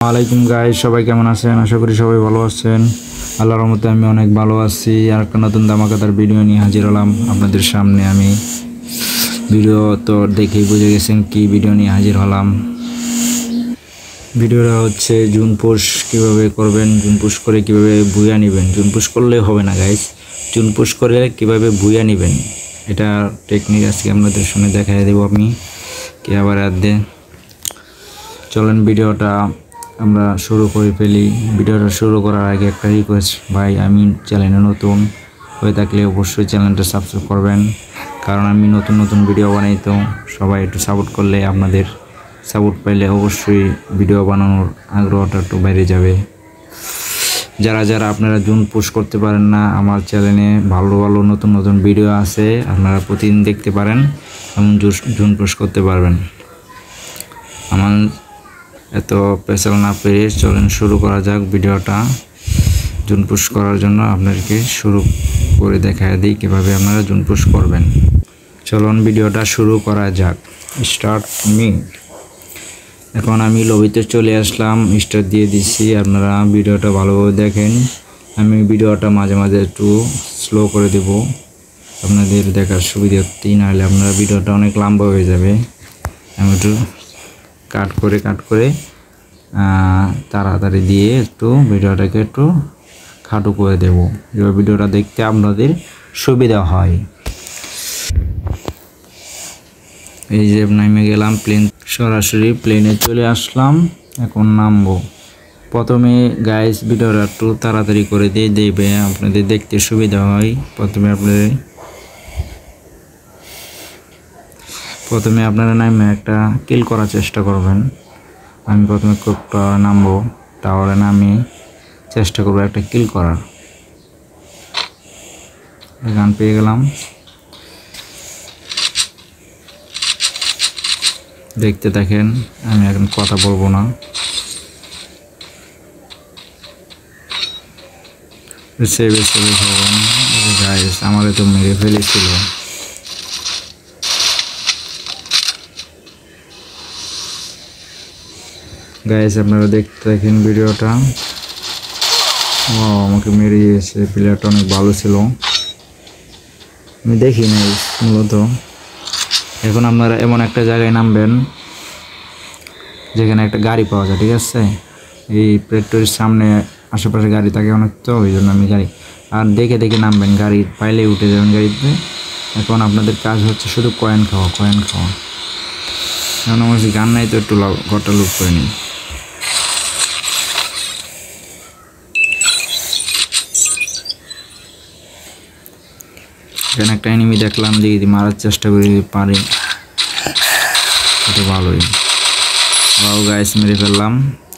ওয়ালাইকুম গাইস, সবাই কেমন আছেন? আশা করি সবাই ভালো আছেন। আল্লাহর রহমতে আমি অনেক ভালো আছি। আর একটা নতুন ধামাকাদার ভিডিও নিয়ে হাজির হলাম আপনাদের সামনে। আমি ভিডিও তো দেখেই বুঝে গেছেন কি ভিডিও নিয়ে হাজির হলাম। ভিডিওটা হচ্ছে জুন পুশ কীভাবে করবেন, জুন পুশ করে কীভাবে বুয়া নেবেন। জুন পুশ করলে হবে না গাইস, জুন পুশ করে কীভাবে বুয়া নেবেন এটা টেকনিক আজকে আপনাদের সামনে দেখাই দেবো আমি। কি আবার চলেন ভিডিওটা আমরা শুরু করে ফেলি। ভিডিওটা শুরু করার আগে একটা রিকোয়েস্ট ভাই, আমি চ্যানেলে নতুন হয়ে থাকলে অবশ্যই চ্যানেলটা সাবস্ক্রাইব করবেন, কারণ আমি নতুন নতুন ভিডিও বানাই, তো সবাই একটু সাপোর্ট করলে, আপনাদের সাপোর্ট পাইলে অবশ্যই ভিডিও বানানোর আগ্রহটা একটু বেড়ে যাবে। যারা যারা আপনারা জুন পুশ করতে পারেন না, আমার চ্যানেলে ভালো ভালো নতুন নতুন ভিডিও আছে, আপনারা প্রতিদিন দেখতে পারেন এবং জুন পুশ করতে পারবেন। আমার এত পেছাল না পেরে চলেন শুরু করা যাক ভিডিওটা। জুন পুশ করার জন্য আপনাদেরকে শুরু করে দেখায় দিই কীভাবে আপনারা জুন পুশ করবেন। চলুন ভিডিওটা শুরু করা যাক। Start me. এখন আমি লবিতে চলে আসলাম, স্টার্ট দিয়ে দিচ্ছি। আপনারা ভিডিওটা ভালোভাবে দেখেন। আমি ভিডিওটা মাঝে মাঝে একটু স্লো করে দেব আপনাদের দেখার সুবিধার্থে, নাহলে আপনারা ভিডিওটা অনেক লম্বা হয়ে যাবে। আমি একটু কাট করে তাড়াতাড়ি দিয়ে একটু ভিডিওটাকে একটু খাটো করে দেব, এবার ভিডিওটা দেখতে আপনাদের সুবিধা হয়। এই যে নেমে গেলাম, সরাসরি প্লেনে চলে আসলাম। এখন নামবো। প্রথমে গাইস ভিডিওটা একটু তাড়াতাড়ি করে দিয়ে দেবে, আপনাদের দেখতে সুবিধা হয়। প্রথমে আপনারা নামে একটা কিল করার চেষ্টা করবেন। আমি প্রথমে টাওয়ারে নামবো, টাওয়ারে নামি চেষ্টা করবো একটা কিল করার। গান পেয়ে গেলাম, দেখতে থাকেন। আমি এখন কথা বলবো না। আমার তো মেরে ফেলেছিল। গাইস আপনারা দেখতে থাকেন ভিডিওটা। আমাকে মেরে দিয়েছে, প্লেয়ারটা অনেক ভালো ছিল, আমি দেখি নাই মূলত। এখন আপনারা এমন একটা জায়গায় নামবেন যেখানে একটা গাড়ি পাওয়া যায়, ঠিক আছে? এই পেট্রোলের সামনে আশেপাশে গাড়ি থাকে অনেক, তো ওই জন্য আমি গাড়ি আর দেখে দেখে নামবেন। গাড়ি পাইলে উঠে যাবেন গাড়িতে। এখন আপনাদের কাজ হচ্ছে শুধু কয়েন খাওয়া। এখন আমার গান নাই, তো একটু ঘরটা লুট করে নিই। এখানে একটা এনিমি দেখলাম, যদি মারার চেষ্টা করি পারি, এটা ভালোই। গাইস মেরে ফেললাম।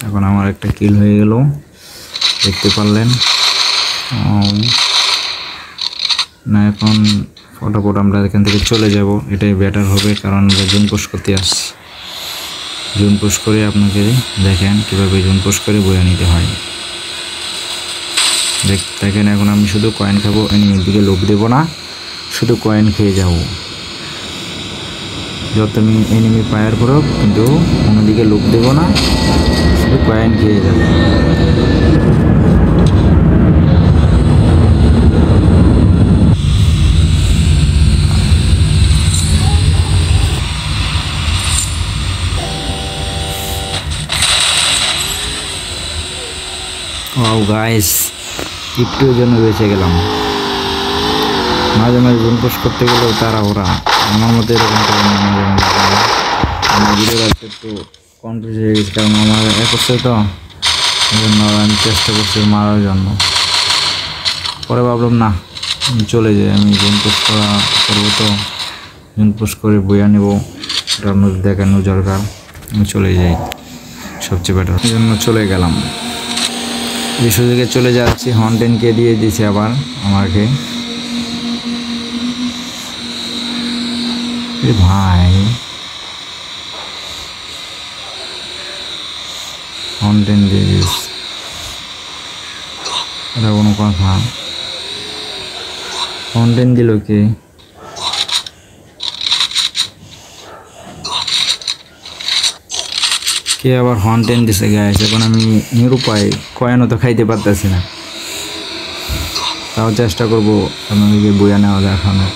এখন আমার একটা কিল হয়ে গেল, দেখতে পারলেন না? এখন ফটাফট আমরা এখান থেকে চলে যাব, এটাই বেটার হবে, কারণ আমরা জুন পুশ করতে আসছি। জুন পুশ করে আপনাকে দেখেন কীভাবে জুন পুশ করে বয়ে নিতে হয়। দেখেন এখন আমি শুধু কয়েন খাবো, এনিমির দিকে লোভ দেবো না, শুধু কয়েন খেয়ে যাবো। যত এনিমি ফায়ার করো কিন্তু অন্যদিকে লোভ দেবো না, শুধু কয়েন খেয়ে যাবে। গাইস একটুর জন্য বেঁচে গেলাম। মাঝে মাঝে জুন পুশ করতে গেলেও তারা ওরা আমার মতো এরকম করে আমার ভিডিওটা একটু কনফিউজ হয়ে গেছে, কারণ আমার করছে তো, এই জন্য আমি চেষ্টা করছি মারার জন্য। পরে ভাবলাম না, চলে যাই, আমি জুন পুশ করবো, তো জুন পুশ করে বইয়া নেবো, এটা আপনাদের দেখানো দরকার। আমি চলে যাই, সবচেয়ে বেটার। এই জন্য চলে গেলাম। এই সুযোগে চলে যাচ্ছি। হন্টেনকে দিয়ে দিয়েছে আবার আমাকে। ভাই হন্টেন দিয়ে দিস, এটা কোনো কথা? হন্টেন দিল কে? কে আবার হর্ন টেন দিছে গাইস। এখন আমি নিরুপায়, কয়েনও তো খাইতে পারতেছি না, তাও চেষ্টা করবো আপনাদেরকে বইয়া নেওয়া দেখানো।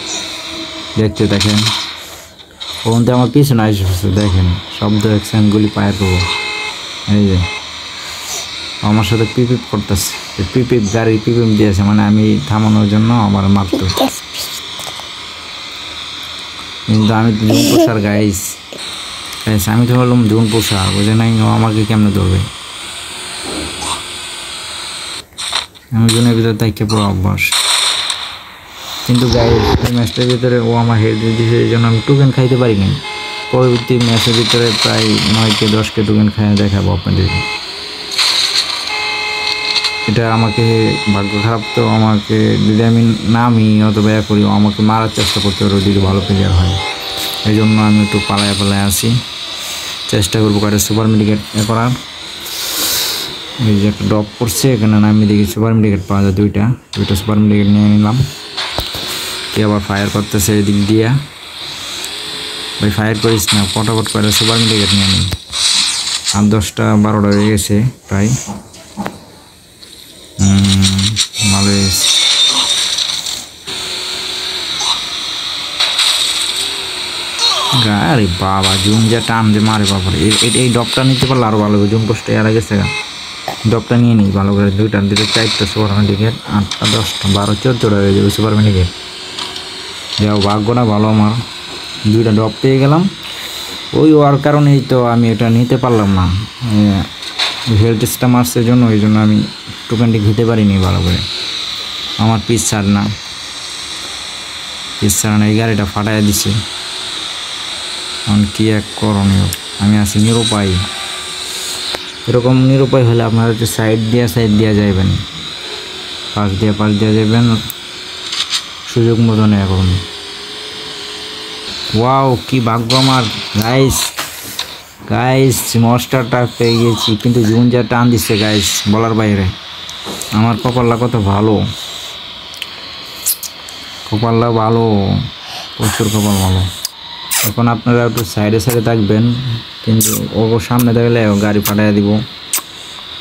দেখতে দেখেন ওখান থেকে আমার পিছনে আসছে, দেখেন শব্দ দেখছেন, গুলি পায়ের করবো। এই যে আমার সাথে পিপিপ করতেছে, পিপিপ গাড়ির পিপিপ দিয়েছে, মানে আমি থামানোর জন্য আমার মারতো। কিন্তু আমি তো জুন পোষার গাইস, আমি তো বললাম জুন পোষা, বুঝে নাই ও আমাকে কেমনে ধরবে। আমি জুনের ভিতরে তাইকে পুরো অভ্যাস। কিন্তু গাইস এই ম্যাচটার ভিতরে ও আমার হেড দিয়েছে, এই জন্য আমি টোকেন খাইতে পারি নাই। পরবর্তী ম্যাচের ভিতরে প্রায় 9কে 10কে টোকেন খাইয়ে দেখাবো আপনাদেরকে। এটা আমাকে ভাগ্য খারাপ, তো আমাকে যদি আমি নামি অথবা করি আমাকে মারার চেষ্টা করতে পারবো যদি ভালো প্লেয়ার হয়। এই জন্য আমি একটু পালায় আসি, চেষ্টা করবো কারে সুপার মেডিকেট করার। এই যে একটা ড্রপ করছে এখানে, আমি দেখি সুপার মেডিকেট পাওয়া যায় দুইটা সুপার মেডিকেট নিয়ে নিলাম। কে আবার ফায়ার করতেছে এদিক দিয়া, ভাই ফায়ার করিস না, ফটাফট করে সুপার মেডিকেট নিয়ে নিই। আর 10টা 12টা হয়ে গেছে প্রায়। ভালো হয়েছে। আরে বাবা জুম যা টান যে মারে বাবা, এই ডপটা নিতে পারলে আরো ভালো হবে। জুম পোস্টে এর গেছে, ডপটা নিয়ে নিই ভালো করে। 2টা 4টা সুপার মেডিকেট, 8টা 10টা 12 14টা হয়ে যাবে সুপার মেডিকেট। যাও ভাগ্যটা ভালো আমার, 2টা ডপ পেয়ে গেলাম। ওই ওর কারণেই তো আমি এটা নিতে পারলাম না, হেলথটা মারছে জন্য, ওই জন্য আমি টোকেনটি খেতে পারিনি ভালো করে। আমার পিস ছাড় না এই গাড়িটা ফাটাই দিছে। এখন কি এক করণীয়, আমি আছি নিরুপায়। এরকম নিরুপায় হলে আপনারা একটু সাইড দিয়া যাইবেন, পাশ দিয়া যাবেন, সুযোগ মতো নেওয়া করুন। ওয়াও কি ভাগ্য আমার গাইস মনস্টারটা পেয়ে গেছি, কিন্তু জুন যা টান দিচ্ছে গাইস বলার বাইরে। আমার কপালটা কত ভালো, প্রচুর কপাল ভালো। এখন আপনারা একটু সাইডে থাকবেন, কিন্তু ও সামনে থাকলে গাড়ি ফাটাইয়া দিব,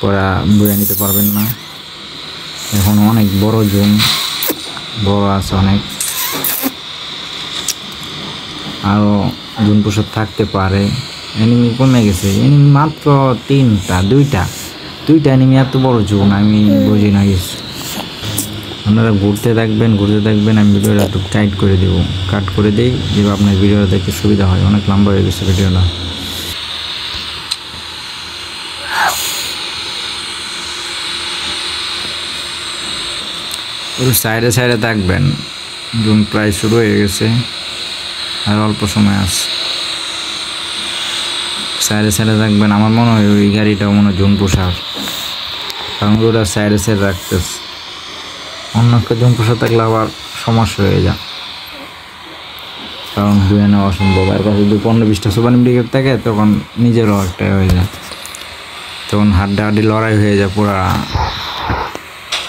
পরে বয়ে নিতে পারবেন না। এখন অনেক বড় জুন, বড় আছে অনেক, আরও জুন পোশাক থাকতে পারে। এনিমি কমে গেছে, এনিমি মাত্র 2টা এনিমি, এত বড় জুন আমি বুঝি না গেছি। আপনারা ঘুরতে থাকবেন, আমি ভিডিওটা একটু টাইট করে দেবো, কাট করে দিই, যেভাবে আপনার ভিডিওটা দেখতে সুবিধা হয়। অনেক লম্বা হয়ে গেছে ভিডিওটা। একটু সাইডে থাকবেন, জুন প্রায় শুরু হয়ে গেছে, আর অল্প সময় আছে। সাইডে থাকবেন। আমার মনে হয় ওই গাড়িটাও মনে হয় জুন পোষার, কারণ ওরা সাইডে রাখতেছে। অন্য একটা জুন পোষা থাকলে আবার সমস্যা হয়ে যায়, কারণ ধুয়ে নেওয়া অসম্ভব। আর কাছে যদি 15-20টা সুপার মেডিকেট থাকে তখন নিজেরও একটা হয়ে যায়, তখন হাড্ডাহাড্ডি লড়াই হয়ে যায় পুরা।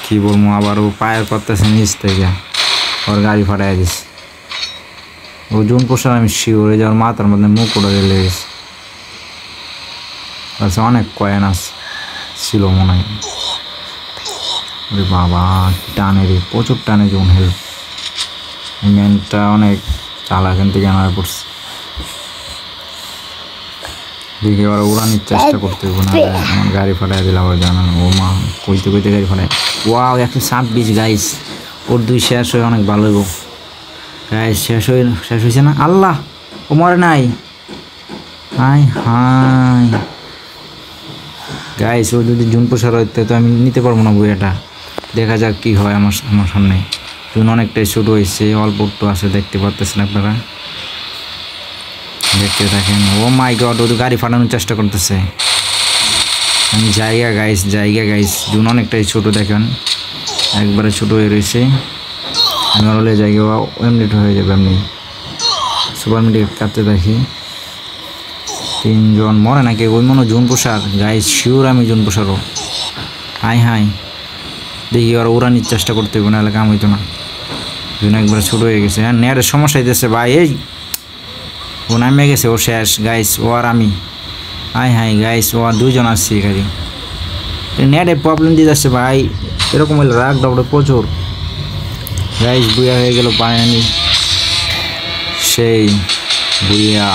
কি বলবো, আবার ও পায়ের করতেছে নিচ থেকে, ওর গাড়ি ফাটাই দিচ্ছে। ও জুন পোষার আমি শিওর, হয়ে যাওয়ার মাথার মধ্যে মুখ উড়ে লেগেছে। আচ্ছা অনেক কয়েন ছিল মনে হয়। বাবা টানে রে, প্রচুর টানে জুন হেল্প। ম্যানটা অনেক চালা, এখান থেকে আনার পড়ছে। দেখি ওরা উড়ানোর চেষ্টা করতে হবে না, আমার গাড়ি ফাটাই দিলাম। ওই জানা ও মা কইতে গাড়ি ফাটাই। ওয়াও 126 গাইস, ওর 2 শেষ হয়ে অনেক ভালো হইব গাইস। শেষ হয়েছে না, আল্লাহ ও মরে নাই। হাই গাইস, ও যদি জুন পোষার হইতে তো আমি নিতে পারবো না বইটা। দেখা যাক কি হয় আমার সামনে। জুন অনেকটাই ছোটো হয়েছে, অল্প একটু আছে, দেখতে পারতেছেন আপনারা, দেখতে থাকেন। ও মাই গড, ও তো গাড়ি ফাটানোর চেষ্টা করতেছে। আমি জায়গা গাইস, জুন অনেকটাই ছোটো, দেখেন একবারে ছোটো হয়ে রয়েছে। আমি হলে জায়গা এমনি হয়ে যাবে। এমনি সুপার মেডিকেট কাটতে দেখি 3 জন মরে নাকি, ওই মনে জুন পোষার গাইস, শিওর আমি জুন পোষারও। হাই দেখি ওরা উড়ানির চেষ্টা করতে হবে, নাহলে কাম হইতো না। জুন একবারে ছোটো হয়ে গেছে। হ্যাঁ নেয়ারের সমস্যা হইতেছে ভাই, এই ও নামে গেছে, ও শেষ গাইস। ও আর আমি হাই হাই গাইস, ও দুইজন আসছে এখানে। নেটে প্রবলেম দিয়ে যাচ্ছে ভাই, এরকম হলে রাগ ডাউটে প্রচুর। গাইস বুয়া হয়ে গেল পানি সেই বুয়া।